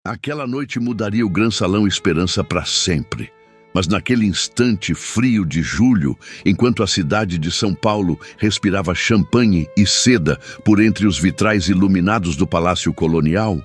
Aquela noite mudaria o Gran Salão Esperança para sempre. Mas naquele instante frio de julho, enquanto a cidade de São Paulo respirava champanhe e seda por entre os vitrais iluminados do Palácio Colonial,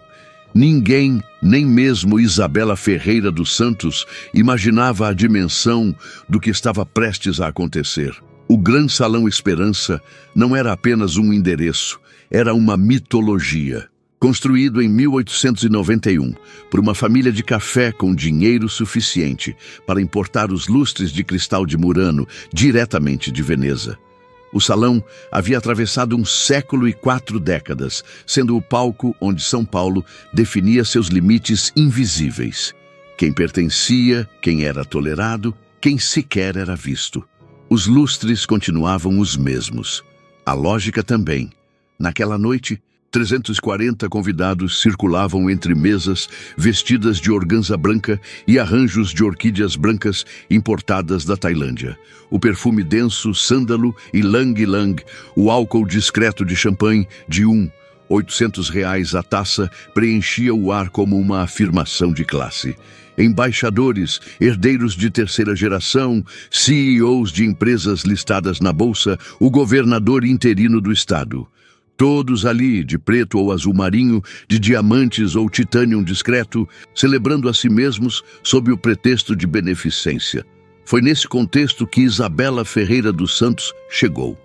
ninguém, nem mesmo Isabela Ferreira dos Santos, imaginava a dimensão do que estava prestes a acontecer. O Gran Salão Esperança não era apenas um endereço, era uma mitologia. Construído em 1891 por uma família de café com dinheiro suficiente para importar os lustres de cristal de Murano diretamente de Veneza. O salão havia atravessado 1 século e 4 décadas, sendo o palco onde São Paulo definia seus limites invisíveis. Quem pertencia, quem era tolerado, quem sequer era visto. Os lustres continuavam os mesmos. A lógica também. Naquela noite, 340 convidados circulavam entre mesas vestidas de organza branca e arranjos de orquídeas brancas importadas da Tailândia. O perfume denso, sândalo e lang-lang, o álcool discreto de champanhe de R$800 a taça preenchia o ar como uma afirmação de classe. Embaixadores, herdeiros de terceira geração, CEOs de empresas listadas na bolsa, o governador interino do estado. Todos ali, de preto ou azul marinho, de diamantes ou titânio discreto, celebrando a si mesmos sob o pretexto de beneficência. Foi nesse contexto que Isabela Ferreira dos Santos chegou.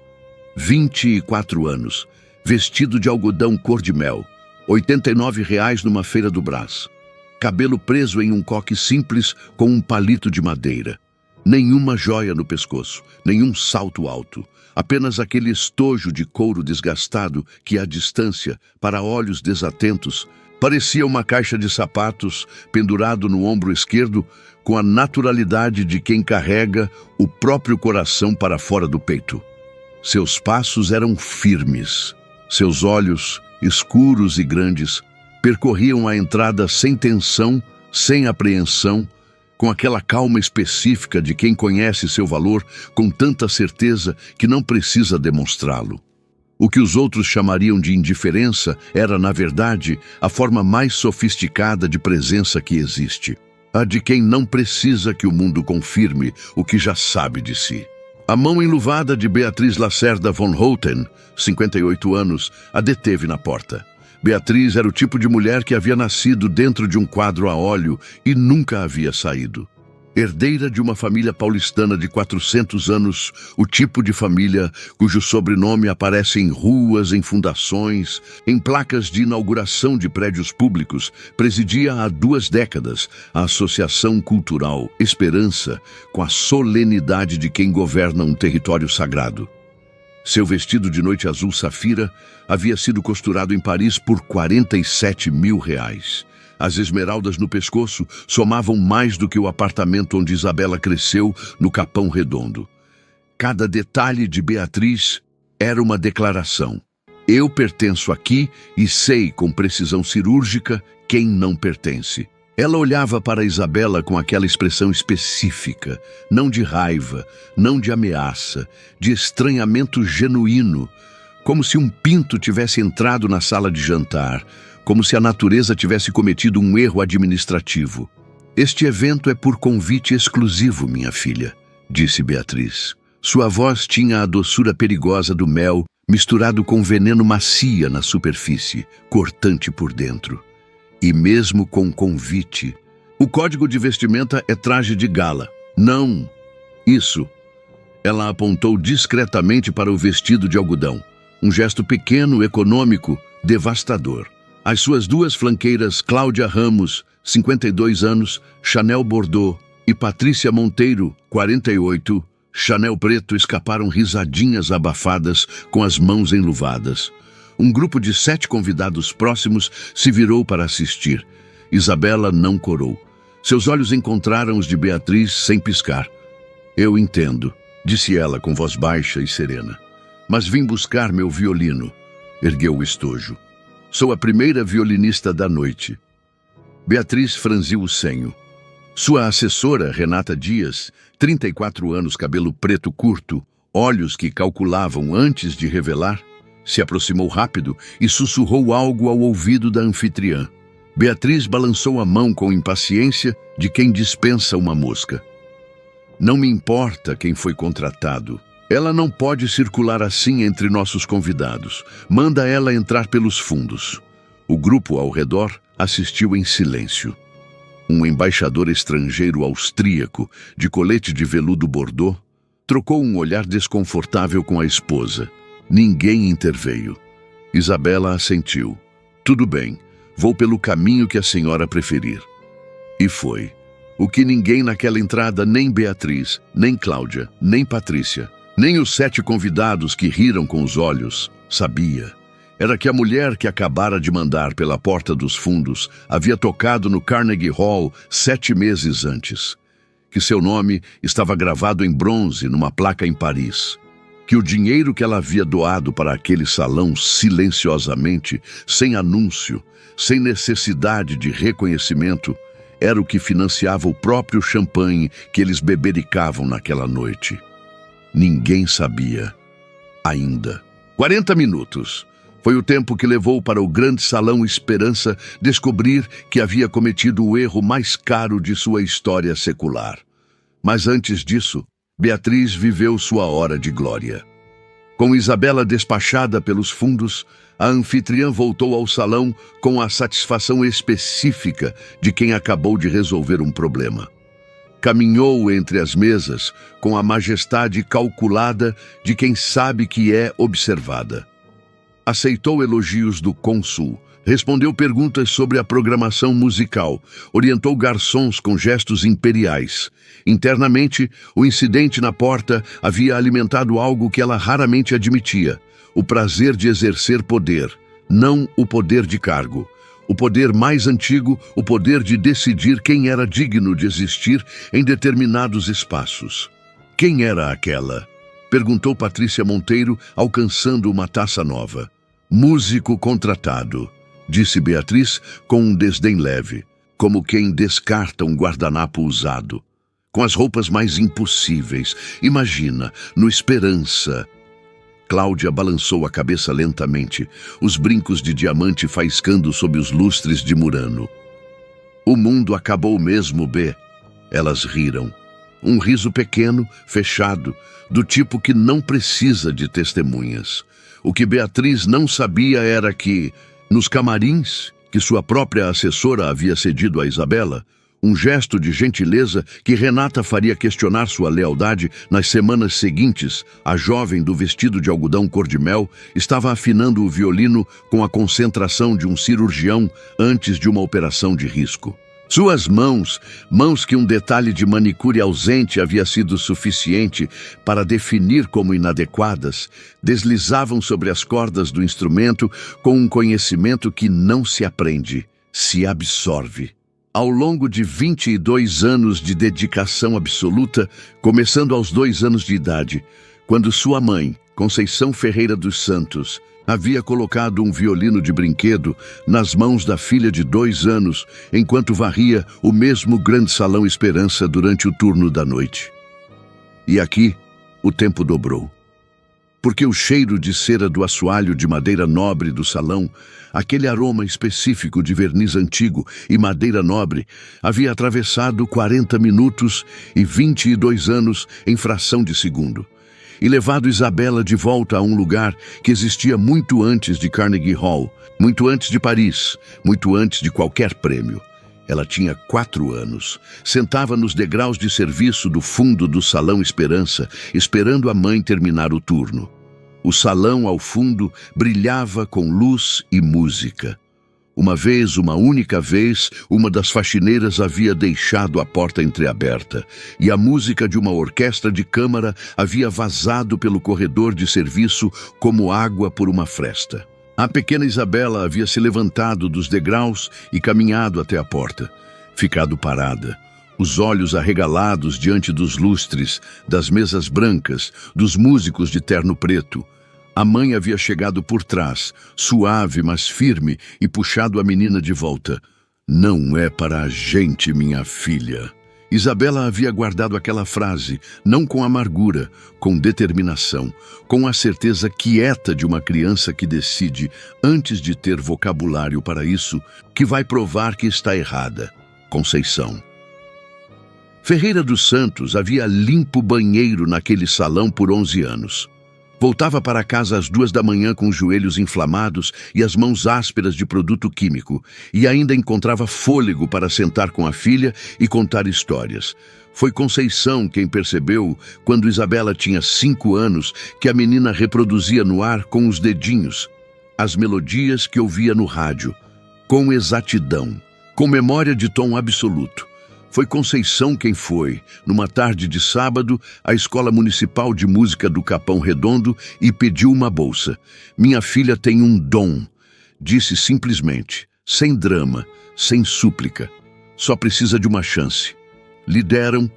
24 anos, vestido de algodão cor de mel, R$89 numa feira do Brás. Cabelo preso em um coque simples com um palito de madeira. Nenhuma joia no pescoço, nenhum salto alto. Apenas aquele estojo de couro desgastado que, à distância, para olhos desatentos, parecia uma caixa de sapatos pendurado no ombro esquerdo com a naturalidade de quem carrega o próprio coração para fora do peito. Seus passos eram firmes. Seus olhos, escuros e grandes, percorriam a entrada sem tensão, sem apreensão, com aquela calma específica de quem conhece seu valor com tanta certeza que não precisa demonstrá-lo. O que os outros chamariam de indiferença era, na verdade, a forma mais sofisticada de presença que existe. A de quem não precisa que o mundo confirme o que já sabe de si. A mão enluvada de Beatriz Lacerda von Houten, 58 anos, a deteve na porta. Beatriz era o tipo de mulher que havia nascido dentro de um quadro a óleo e nunca havia saído. Herdeira de uma família paulistana de 400 anos, o tipo de família cujo sobrenome aparece em ruas, em fundações, em placas de inauguração de prédios públicos, presidia há 2 décadas a Associação Cultural Esperança, com a solenidade de quem governa um território sagrado. Seu vestido de noite azul safira havia sido costurado em Paris por R$47.000. As esmeraldas no pescoço somavam mais do que o apartamento onde Isabela cresceu no Capão Redondo. Cada detalhe de Beatriz era uma declaração. Eu pertenço aqui e sei com precisão cirúrgica quem não pertence. Ela olhava para Isabela com aquela expressão específica, não de raiva, não de ameaça, de estranhamento genuíno, como se um pinto tivesse entrado na sala de jantar, como se a natureza tivesse cometido um erro administrativo. Este evento é por convite exclusivo, minha filha, disse Beatriz. Sua voz tinha a doçura perigosa do mel, misturado com veneno macia na superfície, cortante por dentro. E mesmo com convite, o código de vestimenta é traje de gala. Não, isso. Ela apontou discretamente para o vestido de algodão. Um gesto pequeno, econômico, devastador. As suas 2 flanqueiras, Cláudia Ramos, 52 anos, Chanel Bordeaux, e Patrícia Monteiro, 48, Chanel preto, escaparam risadinhas abafadas com as mãos enluvadas. Um grupo de 7 convidados próximos se virou para assistir. Isabela não corou. Seus olhos encontraram os de Beatriz sem piscar. Eu entendo, disse ela com voz baixa e serena. Mas vim buscar meu violino. Ergueu o estojo. Sou a primeira violinista da noite. Beatriz franziu o senho. Sua assessora, Renata Dias, 34 anos, cabelo preto curto, olhos que calculavam antes de revelar, se aproximou rápido e sussurrou algo ao ouvido da anfitriã. Beatriz balançou a mão com impaciência de quem dispensa uma mosca. Não me importa quem foi contratado. Ela não pode circular assim entre nossos convidados. Manda ela entrar pelos fundos. O grupo ao redor assistiu em silêncio. Um embaixador estrangeiro austríaco, de colete de veludo bordô, trocou um olhar desconfortável com a esposa. Ninguém interveio. Isabela assentiu. Tudo bem, vou pelo caminho que a senhora preferir. E foi. O que ninguém naquela entrada, nem Beatriz, nem Cláudia, nem Patrícia, nem os 7 convidados que riram com os olhos, sabia. Era que a mulher que acabara de mandar pela porta dos fundos havia tocado no Carnegie Hall 7 meses antes. Que seu nome estava gravado em bronze numa placa em Paris. Que o dinheiro que ela havia doado para aquele salão silenciosamente, sem anúncio, sem necessidade de reconhecimento, era o que financiava o próprio champanhe que eles bebericavam naquela noite. Ninguém sabia. Ainda. 40 minutos. Foi o tempo que levou para o grande salão Esperança descobrir que havia cometido o erro mais caro de sua história secular. Mas antes disso, Beatriz viveu sua hora de glória. Com Isabela despachada pelos fundos, a anfitriã voltou ao salão com a satisfação específica de quem acabou de resolver um problema. Caminhou entre as mesas com a majestade calculada de quem sabe que é observada. Aceitou elogios do cônsul, respondeu perguntas sobre a programação musical, orientou garçons com gestos imperiais. Internamente, o incidente na porta havia alimentado algo que ela raramente admitia: o prazer de exercer poder, não o poder de cargo. O poder mais antigo, o poder de decidir quem era digno de existir em determinados espaços. Quem era aquela? Perguntou Patrícia Monteiro, alcançando uma taça nova. Músico contratado, disse Beatriz com um desdém leve, como quem descarta um guardanapo usado. Com as roupas mais impossíveis. Imagina, no Esperança. Cláudia balançou a cabeça lentamente, os brincos de diamante faiscando sob os lustres de Murano. O mundo acabou mesmo, B. Elas riram. Um riso pequeno, fechado, do tipo que não precisa de testemunhas. O que Beatriz não sabia era que, nos camarins que sua própria assessora havia cedido a Isabela, um gesto de gentileza que Renata faria questionar sua lealdade nas semanas seguintes, a jovem do vestido de algodão cor-de-mel estava afinando o violino com a concentração de um cirurgião antes de uma operação de risco. Suas mãos que um detalhe de manicure ausente havia sido suficiente para definir como inadequadas, deslizavam sobre as cordas do instrumento com um conhecimento que não se aprende, se absorve. Ao longo de 22 anos de dedicação absoluta, começando aos 2 anos de idade, quando sua mãe, Conceição Ferreira dos Santos, havia colocado um violino de brinquedo nas mãos da filha de 2 anos, enquanto varria o mesmo grande salão Esperança durante o turno da noite. E aqui, o tempo dobrou. Porque o cheiro de cera do assoalho de madeira nobre do salão, aquele aroma específico de verniz antigo e madeira nobre, havia atravessado 40 minutos e 22 anos em fração de segundo, e levado Isabela de volta a um lugar que existia muito antes de Carnegie Hall, muito antes de Paris, muito antes de qualquer prêmio. Ela tinha 4 anos, sentava nos degraus de serviço do fundo do Salão Esperança, esperando a mãe terminar o turno. O salão ao fundo brilhava com luz e música. Uma única vez, uma das faxineiras havia deixado a porta entreaberta e a música de uma orquestra de câmara havia vazado pelo corredor de serviço como água por uma fresta. A pequena Isabela havia se levantado dos degraus e caminhado até a porta, ficado parada, os olhos arregalados diante dos lustres, das mesas brancas, dos músicos de terno preto. A mãe havia chegado por trás, suave, mas firme, e puxado a menina de volta. "Não é para a gente, minha filha." Isabela havia guardado aquela frase, não com amargura, com determinação, com a certeza quieta de uma criança que decide, antes de ter vocabulário para isso, que vai provar que está errada. Conceição. Ferreira dos Santos havia limpo banheiro naquele salão por 11 anos. Voltava para casa às 2 da manhã com os joelhos inflamados e as mãos ásperas de produto químico, e ainda encontrava fôlego para sentar com a filha e contar histórias. Foi Conceição quem percebeu, quando Isabela tinha 5 anos, que a menina reproduzia no ar com os dedinhos as melodias que ouvia no rádio, com exatidão, com memória de tom absoluto. Foi Conceição quem foi, numa tarde de sábado, à Escola Municipal de Música do Capão Redondo e pediu uma bolsa. Minha filha tem um dom, disse simplesmente, sem drama, sem súplica. Só precisa de uma chance. Lhe deram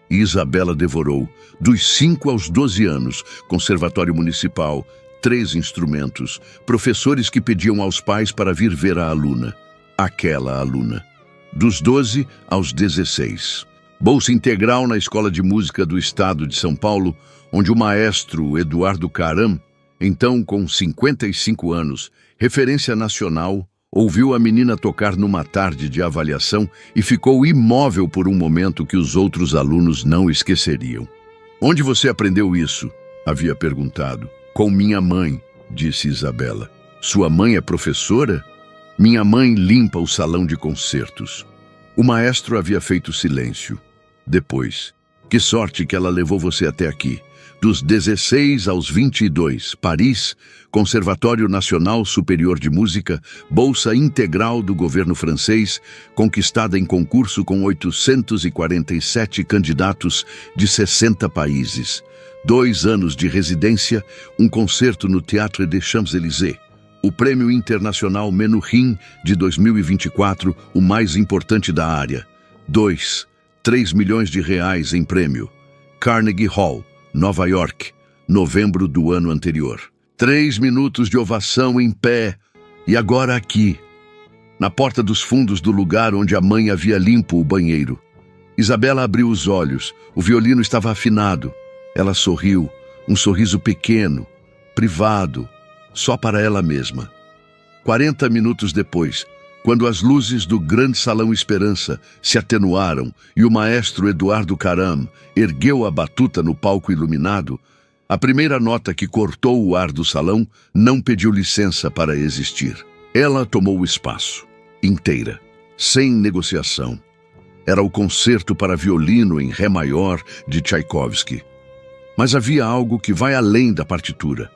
e Isabela devorou. Dos 5 aos 12 anos, Conservatório Municipal, 3 instrumentos, professores que pediam aos pais para vir ver a aluna. Aquela aluna. Dos 12 aos 16. Bolsa integral na Escola de Música do Estado de São Paulo, onde o maestro Eduardo Caram, então com 55 anos, referência nacional, ouviu a menina tocar numa tarde de avaliação e ficou imóvel por um momento que os outros alunos não esqueceriam. Onde você aprendeu isso? Havia perguntado. Com minha mãe, disse Isabela. Sua mãe é professora? Minha mãe limpa o salão de concertos. O maestro havia feito silêncio. Depois, que sorte que ela levou você até aqui. Dos 16 aos 22, Paris, Conservatório Nacional Superior de Música, bolsa integral do governo francês, conquistada em concurso com 847 candidatos de 60 países. 2 anos de residência, um concerto no Théâtre des Champs-Élysées. O Prêmio Internacional Menuhin de 2024, o mais importante da área. 3 milhões de reais em prêmio. Carnegie Hall, Nova York, novembro do ano anterior. 3 minutos de ovação em pé. E agora aqui, na porta dos fundos do lugar onde a mãe havia limpo o banheiro. Isabela abriu os olhos. O violino estava afinado. Ela sorriu, um sorriso pequeno, privado, só para ela mesma. 40 minutos depois, quando as luzes do grande Salão Esperança se atenuaram e o maestro Eduardo Caram ergueu a batuta no palco iluminado, a primeira nota que cortou o ar do salão não pediu licença para existir. Ela tomou o espaço, inteira, sem negociação. Era o concerto para violino em Ré maior de Tchaikovsky. Mas havia algo que vai além da partitura.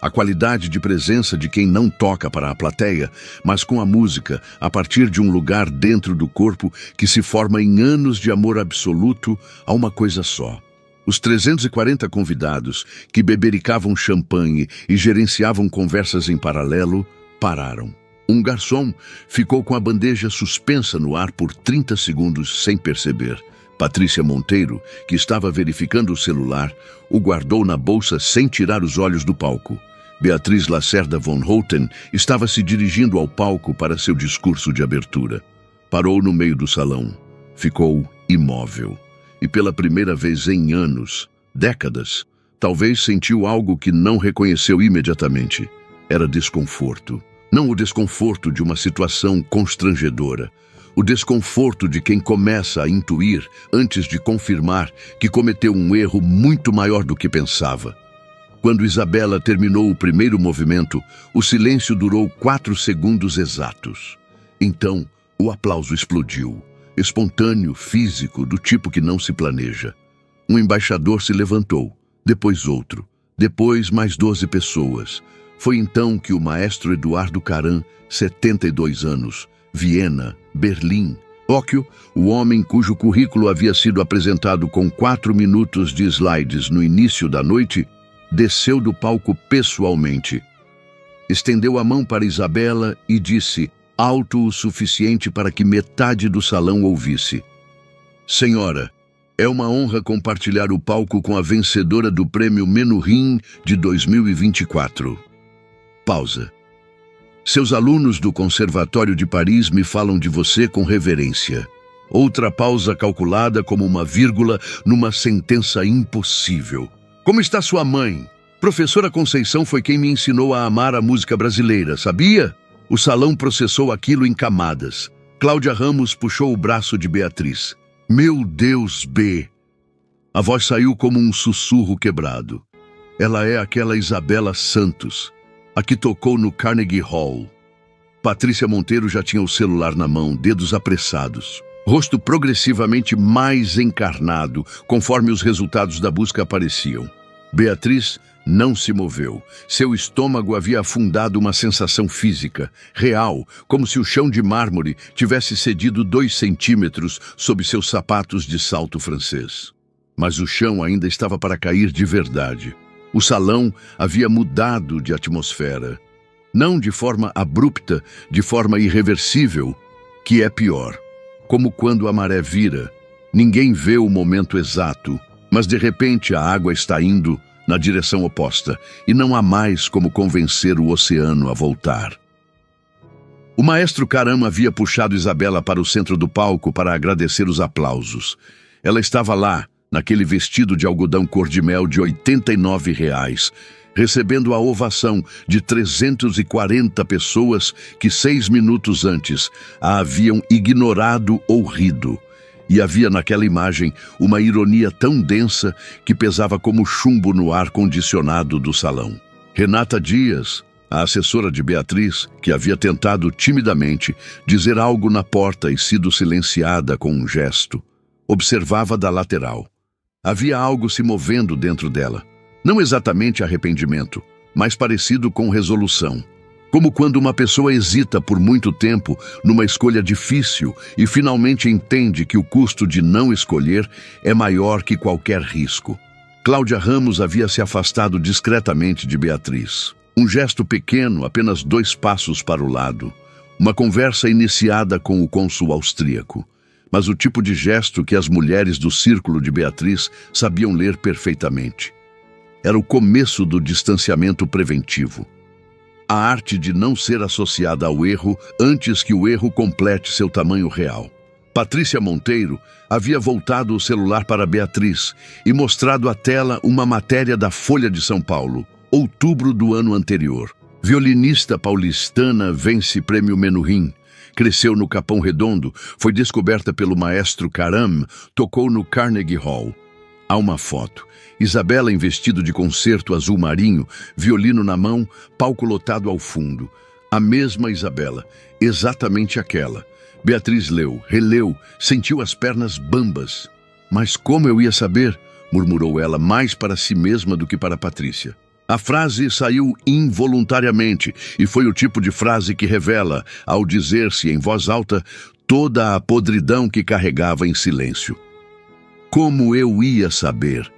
A qualidade de presença de quem não toca para a plateia, mas com a música, a partir de um lugar dentro do corpo que se forma em anos de amor absoluto a uma coisa só. Os 340 convidados, que bebericavam champanhe e gerenciavam conversas em paralelo, pararam. Um garçom ficou com a bandeja suspensa no ar por 30 segundos sem perceber. Patrícia Monteiro, que estava verificando o celular, o guardou na bolsa sem tirar os olhos do palco. Beatriz Lacerda von Houten estava se dirigindo ao palco para seu discurso de abertura. Parou no meio do salão. Ficou imóvel. E pela primeira vez em anos, décadas, talvez sentiu algo que não reconheceu imediatamente. Era desconforto. Não o desconforto de uma situação constrangedora. O desconforto de quem começa a intuir, antes de confirmar, que cometeu um erro muito maior do que pensava. Quando Isabela terminou o primeiro movimento, o silêncio durou 4 segundos exatos. Então, o aplauso explodiu, espontâneo, físico, do tipo que não se planeja. Um embaixador se levantou, depois outro, depois mais 12 pessoas. Foi então que o maestro Eduardo Caram, 72 anos, Viena, Berlim, Tóquio, o homem cujo currículo havia sido apresentado com 4 minutos de slides no início da noite, desceu do palco pessoalmente. Estendeu a mão para Isabela e disse, alto o suficiente para que metade do salão ouvisse: Senhora, é uma honra compartilhar o palco com a vencedora do Prêmio Menuhin de 2024. Pausa. Seus alunos do Conservatório de Paris me falam de você com reverência. Outra pausa calculada como uma vírgula numa sentença impossível. Como está sua mãe? Professora Conceição foi quem me ensinou a amar a música brasileira, sabia? O salão processou aquilo em camadas. Cláudia Ramos puxou o braço de Beatriz. Meu Deus, B! A voz saiu como um sussurro quebrado. Ela é aquela Isabela Santos, a que tocou no Carnegie Hall. Patrícia Monteiro já tinha o celular na mão, dedos apressados. Rosto progressivamente mais encarnado, conforme os resultados da busca apareciam. Beatriz não se moveu. Seu estômago havia afundado uma sensação física, real, como se o chão de mármore tivesse cedido 2 centímetros sob seus sapatos de salto francês. Mas o chão ainda estava para cair de verdade. O salão havia mudado de atmosfera. Não de forma abrupta, de forma irreversível, que é pior. Como quando a maré vira. Ninguém vê o momento exato, mas de repente a água está indo na direção oposta e não há mais como convencer o oceano a voltar. O maestro Caram havia puxado Isabela para o centro do palco para agradecer os aplausos. Ela estava lá, naquele vestido de algodão cor-de-mel de R$ 89, recebendo a ovação de 340 pessoas que 6 minutos antes a haviam ignorado ou rido. E havia naquela imagem uma ironia tão densa que pesava como chumbo no ar-condicionado do salão. Renata Dias, a assessora de Beatriz, que havia tentado timidamente dizer algo na porta e sido silenciada com um gesto, observava da lateral. Havia algo se movendo dentro dela. Não exatamente arrependimento, mas parecido com resolução. Como quando uma pessoa hesita por muito tempo numa escolha difícil e finalmente entende que o custo de não escolher é maior que qualquer risco. Cláudia Ramos havia se afastado discretamente de Beatriz. Um gesto pequeno, apenas 2 passos para o lado. Uma conversa iniciada com o cônsul austríaco. Mas o tipo de gesto que as mulheres do círculo de Beatriz sabiam ler perfeitamente. Era o começo do distanciamento preventivo. A arte de não ser associada ao erro antes que o erro complete seu tamanho real. Patrícia Monteiro havia voltado o celular para Beatriz e mostrado à tela uma matéria da Folha de São Paulo, outubro do ano anterior. Violinista paulistana vence prêmio Menuhin. Cresceu no Capão Redondo, foi descoberta pelo maestro Caram, tocou no Carnegie Hall. Há uma foto. Isabela em vestido de concerto azul marinho, violino na mão, palco lotado ao fundo. A mesma Isabela, exatamente aquela. Beatriz leu, releu, sentiu as pernas bambas. Mas como eu ia saber? Murmurou ela mais para si mesma do que para Patrícia. A frase saiu involuntariamente e foi o tipo de frase que revela, ao dizer-se em voz alta, toda a podridão que carregava em silêncio. Como eu ia saber?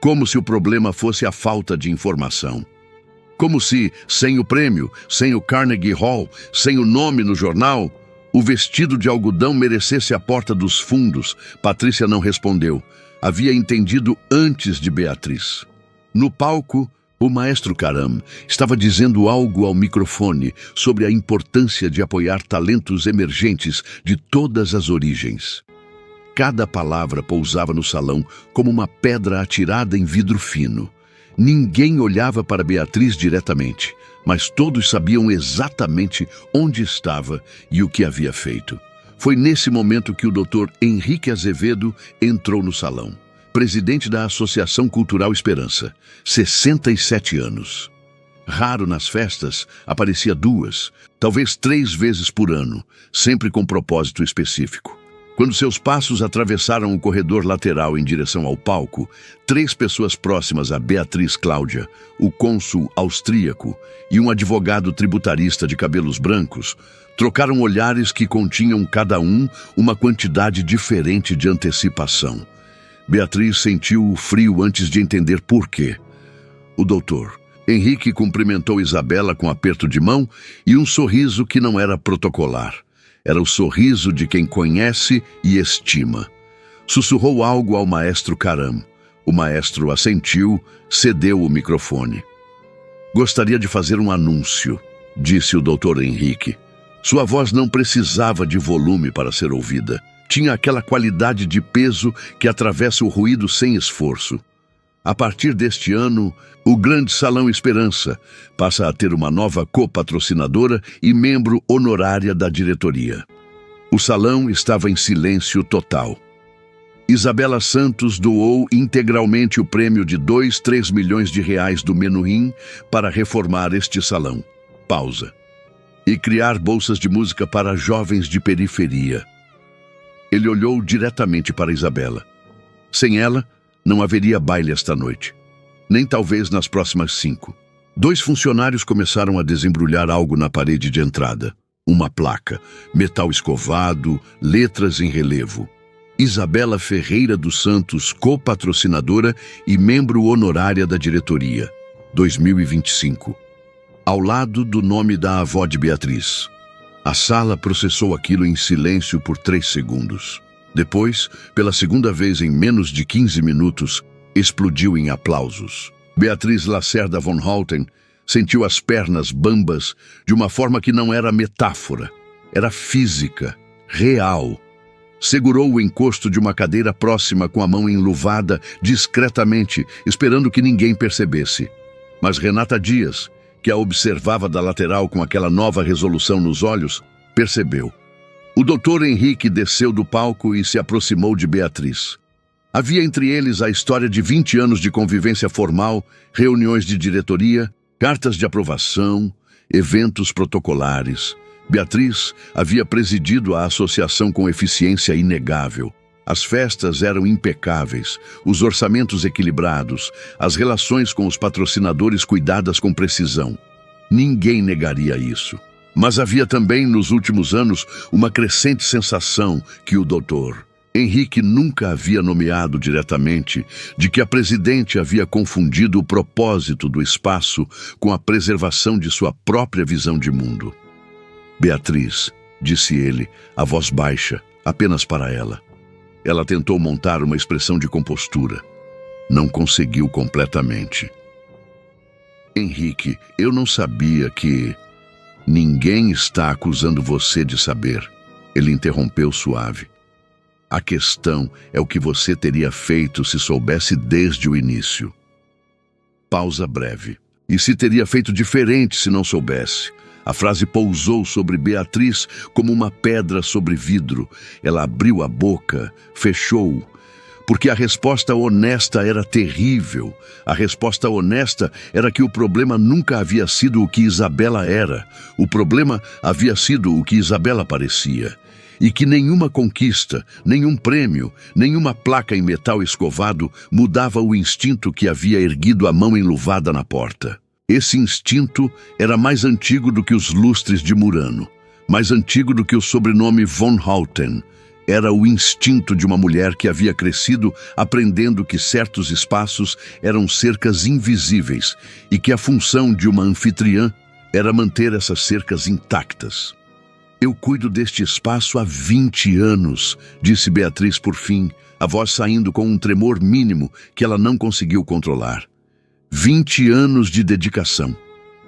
Como se o problema fosse a falta de informação. Como se, sem o prêmio, sem o Carnegie Hall, sem o nome no jornal, o vestido de algodão merecesse a porta dos fundos. Patrícia não respondeu. Havia entendido antes de Beatriz. No palco, o maestro Caram estava dizendo algo ao microfone sobre a importância de apoiar talentos emergentes de todas as origens. Cada palavra pousava no salão como uma pedra atirada em vidro fino. Ninguém olhava para Beatriz diretamente, mas todos sabiam exatamente onde estava e o que havia feito. Foi nesse momento que o Dr. Henrique Azevedo entrou no salão. Presidente da Associação Cultural Esperança, 67 anos. Raro nas festas, aparecia 2, talvez 3 vezes por ano, sempre com propósito específico. Quando seus passos atravessaram o corredor lateral em direção ao palco, 3 pessoas próximas a Beatriz Cláudia, o cônsul austríaco e um advogado tributarista de cabelos brancos, trocaram olhares que continham cada um uma quantidade diferente de antecipação. Beatriz sentiu o frio antes de entender por quê. O doutor Henrique cumprimentou Isabela com aperto de mão e um sorriso que não era protocolar. Era o sorriso de quem conhece e estima. Sussurrou algo ao maestro Caram. O maestro assentiu, cedeu o microfone. Gostaria de fazer um anúncio, disse o doutor Henrique. Sua voz não precisava de volume para ser ouvida. tinha aquela qualidade de peso que atravessa o ruído sem esforço. A partir deste ano, o Grande Salão Esperança passa a ter uma nova copatrocinadora e membro honorária da diretoria. O salão estava em silêncio total. Isabela Santos doou integralmente o prêmio de 2-3 milhões de reais do Menuhin para reformar este salão. Pausa. E criar bolsas de música para jovens de periferia. Ele olhou diretamente para Isabela. Sem ela, não haveria baile esta noite. Nem talvez nas próximas 5. 2 funcionários começaram a desembrulhar algo na parede de entrada. Uma placa, metal escovado, letras em relevo. Isabela Ferreira dos Santos, copatrocinadora e membro honorária da diretoria. 2025. Ao lado do nome da avó de Beatriz. A sala processou aquilo em silêncio por 3 segundos. Depois, pela segunda vez em menos de 15 minutos, explodiu em aplausos. Beatriz Lacerda von Houten sentiu as pernas bambas de uma forma que não era metáfora, era física, real. Segurou o encosto de uma cadeira próxima com a mão enluvada, discretamente, esperando que ninguém percebesse. Mas Renata Dias, que a observava da lateral com aquela nova resolução nos olhos, percebeu. O doutor Henrique desceu do palco e se aproximou de Beatriz. Havia entre eles a história de 20 anos de convivência formal, reuniões de diretoria, cartas de aprovação, eventos protocolares. Beatriz havia presidido a associação com eficiência inegável. As festas eram impecáveis, os orçamentos equilibrados, as relações com os patrocinadores cuidadas com precisão. Ninguém negaria isso. Mas havia também, nos últimos anos, uma crescente sensação que o doutor Henrique nunca havia nomeado diretamente de que a presidente havia confundido o propósito do espaço com a preservação de sua própria visão de mundo. Beatriz, disse ele, a voz baixa, apenas para ela. Ela tentou montar uma expressão de compostura. Não conseguiu completamente. Henrique, eu não sabia que... Ninguém está acusando você de saber. Ele interrompeu suave. A questão é o que você teria feito se soubesse desde o início. Pausa breve. E se teria feito diferente se não soubesse? A frase pousou sobre Beatriz como uma pedra sobre vidro. Ela abriu a boca, fechou, porque a resposta honesta era terrível. A resposta honesta era que o problema nunca havia sido o que Isabela era. O problema havia sido o que Isabela parecia. E que nenhuma conquista, nenhum prêmio, nenhuma placa em metal escovado mudava o instinto que havia erguido a mão enluvada na porta. Esse instinto era mais antigo do que os lustres de Murano, mais antigo do que o sobrenome von Houten. Era o instinto de uma mulher que havia crescido aprendendo que certos espaços eram cercas invisíveis e que a função de uma anfitriã era manter essas cercas intactas. Eu cuido deste espaço há 20 anos, disse Beatriz por fim, a voz saindo com um tremor mínimo que ela não conseguiu controlar. 20 anos de dedicação.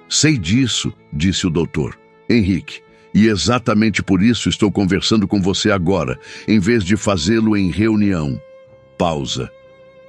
Sei disso, disse o doutor Henrique. E exatamente por isso estou conversando com você agora, em vez de fazê-lo em reunião. Pausa.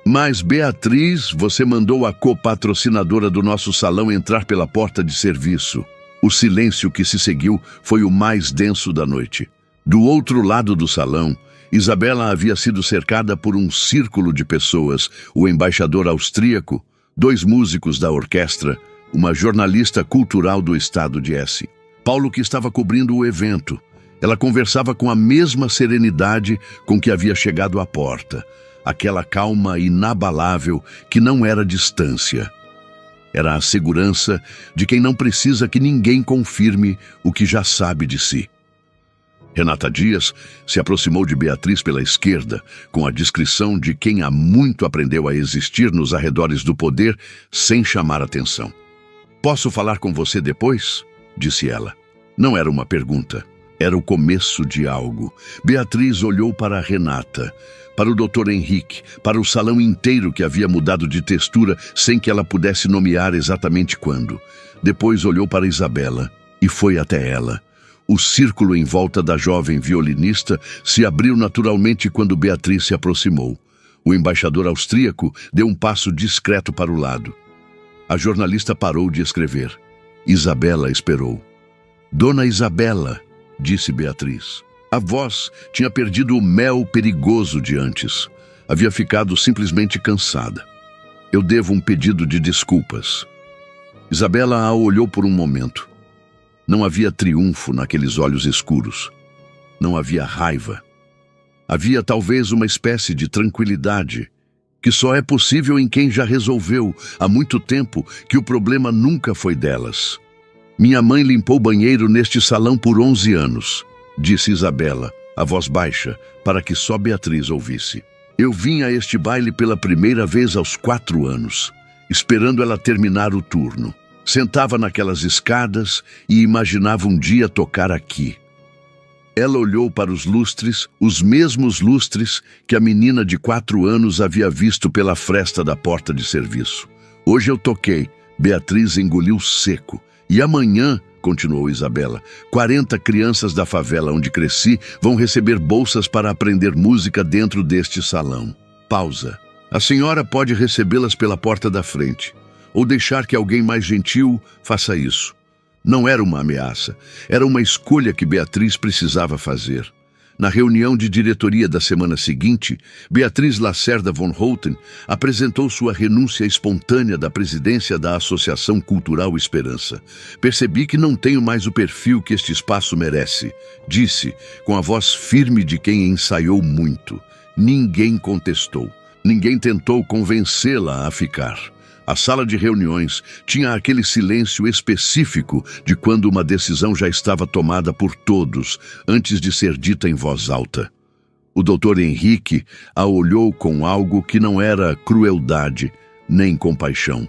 Mas, Beatriz, você mandou a copatrocinadora do nosso salão entrar pela porta de serviço. O silêncio que se seguiu foi o mais denso da noite. Do outro lado do salão, Isabela havia sido cercada por um círculo de pessoas, o embaixador austríaco, 2 músicos da orquestra, uma jornalista cultural do estado de S. Paulo, que estava cobrindo o evento. Ela conversava com a mesma serenidade com que havia chegado à porta. Aquela calma inabalável que não era distância. Era a segurança de quem não precisa que ninguém confirme o que já sabe de si. Renata Dias se aproximou de Beatriz pela esquerda, com a discrição de quem há muito aprendeu a existir nos arredores do poder sem chamar atenção. Posso falar com você depois? Disse ela. Não era uma pergunta, era o começo de algo. Beatriz olhou para a Renata, para o Dr. Henrique, para o salão inteiro que havia mudado de textura sem que ela pudesse nomear exatamente quando. Depois olhou para Isabela e foi até ela. O círculo em volta da jovem violinista se abriu naturalmente quando Beatriz se aproximou. O embaixador austríaco deu um passo discreto para o lado. A jornalista parou de escrever. Isabela esperou. Dona Isabela, disse Beatriz. A voz tinha perdido o mel perigoso de antes. Havia ficado simplesmente cansada. Eu devo um pedido de desculpas. Isabela a olhou por um momento. Não havia triunfo naqueles olhos escuros. Não havia raiva. Havia talvez uma espécie de tranquilidade, que só é possível em quem já resolveu há muito tempo que o problema nunca foi delas. Minha mãe limpou o banheiro neste salão por 11 anos, disse Isabela, a voz baixa, para que só Beatriz ouvisse. Eu vim a este baile pela primeira vez aos 4 anos, esperando ela terminar o turno. Sentava naquelas escadas e imaginava um dia tocar aqui. Ela olhou para os lustres, os mesmos lustres que a menina de 4 anos havia visto pela fresta da porta de serviço. Hoje eu toquei, Beatriz engoliu seco. E amanhã, continuou Isabela, 40 crianças da favela onde cresci vão receber bolsas para aprender música dentro deste salão. Pausa. A senhora pode recebê-las pela porta da frente, ou deixar que alguém mais gentil faça isso. Não era uma ameaça, era uma escolha que Beatriz precisava fazer. Na reunião de diretoria da semana seguinte, Beatriz Lacerda von Houten apresentou sua renúncia espontânea da presidência da Associação Cultural Esperança. Percebi que não tenho mais o perfil que este espaço merece, disse, com a voz firme de quem ensaiou muito. Ninguém contestou, ninguém tentou convencê-la a ficar. A sala de reuniões tinha aquele silêncio específico de quando uma decisão já estava tomada por todos, antes de ser dita em voz alta. O doutor Henrique a olhou com algo que não era crueldade, nem compaixão.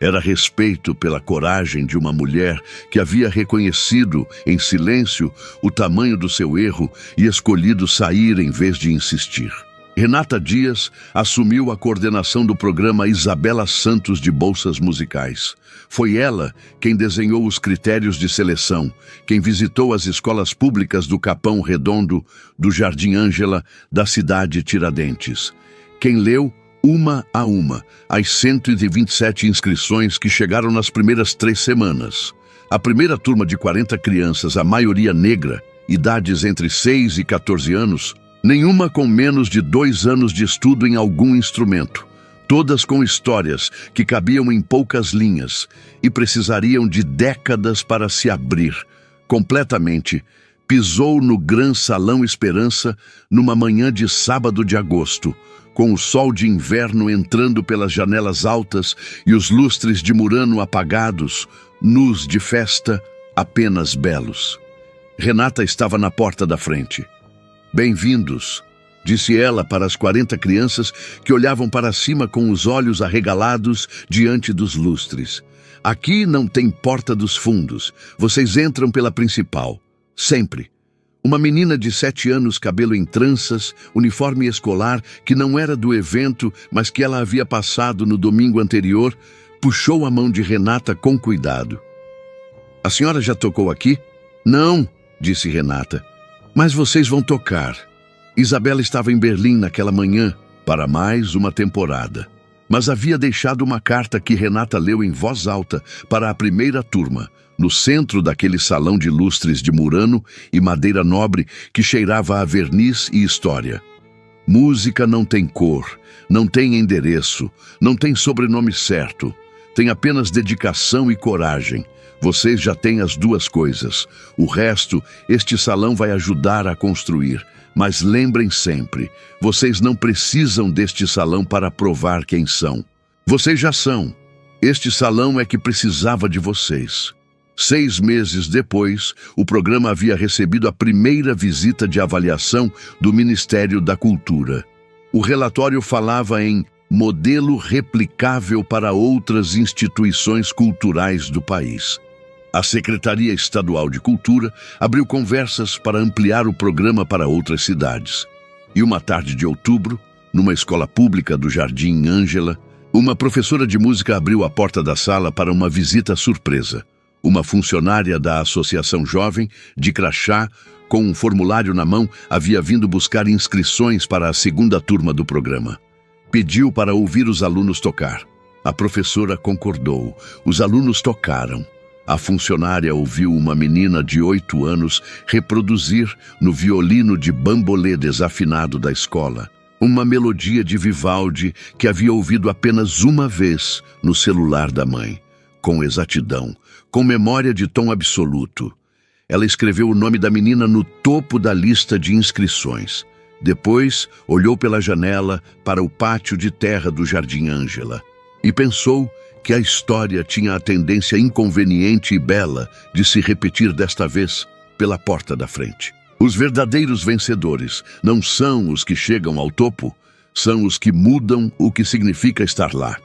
Era respeito pela coragem de uma mulher que havia reconhecido, em silêncio, o tamanho do seu erro e escolhido sair em vez de insistir. Renata Dias assumiu a coordenação do programa Isabela Santos de Bolsas Musicais. Foi ela quem desenhou os critérios de seleção, quem visitou as escolas públicas do Capão Redondo, do Jardim Ângela, da cidade Tiradentes. Quem leu, uma a uma, as 127 inscrições que chegaram nas primeiras 3 semanas. A primeira turma de 40 crianças, a maioria negra, idades entre 6 e 14 anos, nenhuma com menos de 2 anos de estudo em algum instrumento, todas com histórias que cabiam em poucas linhas e precisariam de décadas para se abrir. Completamente, pisou no Gran Salão Esperança numa manhã de sábado de agosto, com o sol de inverno entrando pelas janelas altas e os lustres de Murano apagados, nus de festa, apenas belos. Renata estava na porta da frente. Bem-vindos, disse ela para as 40 crianças que olhavam para cima com os olhos arregalados diante dos lustres. Aqui não tem porta dos fundos, vocês entram pela principal, sempre. Uma menina de 7 anos, cabelo em tranças, uniforme escolar, que não era do evento, mas que ela havia passado no domingo anterior, puxou a mão de Renata com cuidado. A senhora já tocou aqui? Não, disse Renata. Mas vocês vão tocar. Isabela estava em Berlim naquela manhã para mais uma temporada, mas havia deixado uma carta que Renata leu em voz alta para a primeira turma, no centro daquele salão de lustres de Murano e madeira nobre que cheirava a verniz e história. Música não tem cor, não tem endereço, não tem sobrenome certo, tem apenas dedicação e coragem. Vocês já têm as 2 coisas. O resto, este salão vai ajudar a construir. Mas lembrem sempre, vocês não precisam deste salão para provar quem são. Vocês já são. Este salão é que precisava de vocês. 6 meses depois, o programa havia recebido a primeira visita de avaliação do Ministério da Cultura. O relatório falava em modelo replicável para outras instituições culturais do país. A Secretaria Estadual de Cultura abriu conversas para ampliar o programa para outras cidades. E uma tarde de outubro, numa escola pública do Jardim Ângela, uma professora de música abriu a porta da sala para uma visita surpresa. Uma funcionária da Associação Jovem, de crachá, com um formulário na mão, havia vindo buscar inscrições para a segunda turma do programa. Pediu para ouvir os alunos tocar. A professora concordou. Os alunos tocaram. A funcionária ouviu uma menina de 8 anos reproduzir, no violino de bambolê desafinado da escola, uma melodia de Vivaldi que havia ouvido apenas uma vez no celular da mãe, com exatidão, com memória de tom absoluto. Ela escreveu o nome da menina no topo da lista de inscrições. Depois, olhou pela janela para o pátio de terra do Jardim Ângela e pensou que a história tinha a tendência inconveniente e bela de se repetir desta vez pela porta da frente. Os verdadeiros vencedores não são os que chegam ao topo, são os que mudam o que significa estar lá.